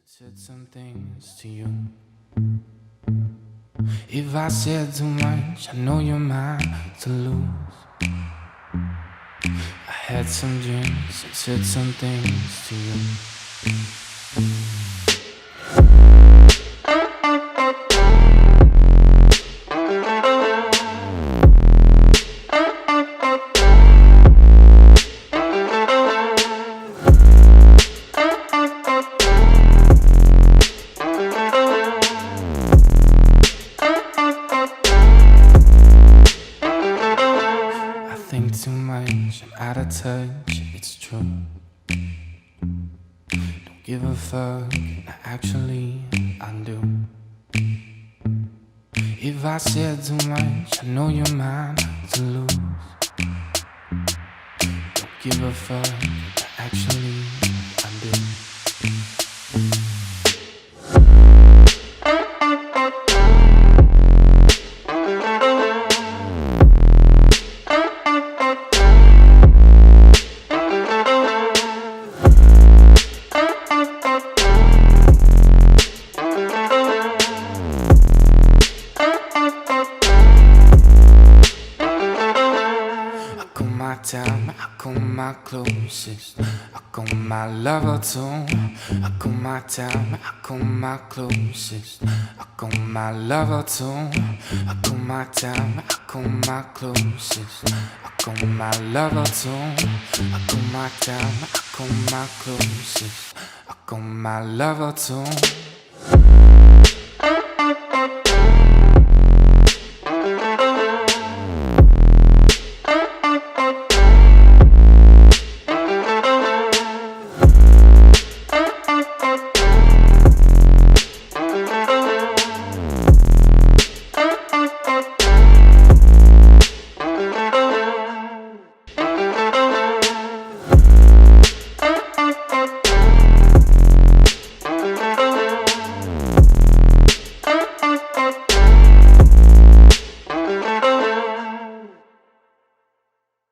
Said some things to you. If I said too much, I know you're mine to lose. I had some drinks and said some things to you. I think too much, I'm out of touch, it's true. Don't give a fuck, actually I do. If I said too much, I know you're mine to lose. Don't give a fuck, actually I do. My time, I call my closest, I call my lover too. I call my time, I call my closest, I call my lover too. I call my time, I call my closest, I call my lover too. I call my time, I call my closest, I call my lover too.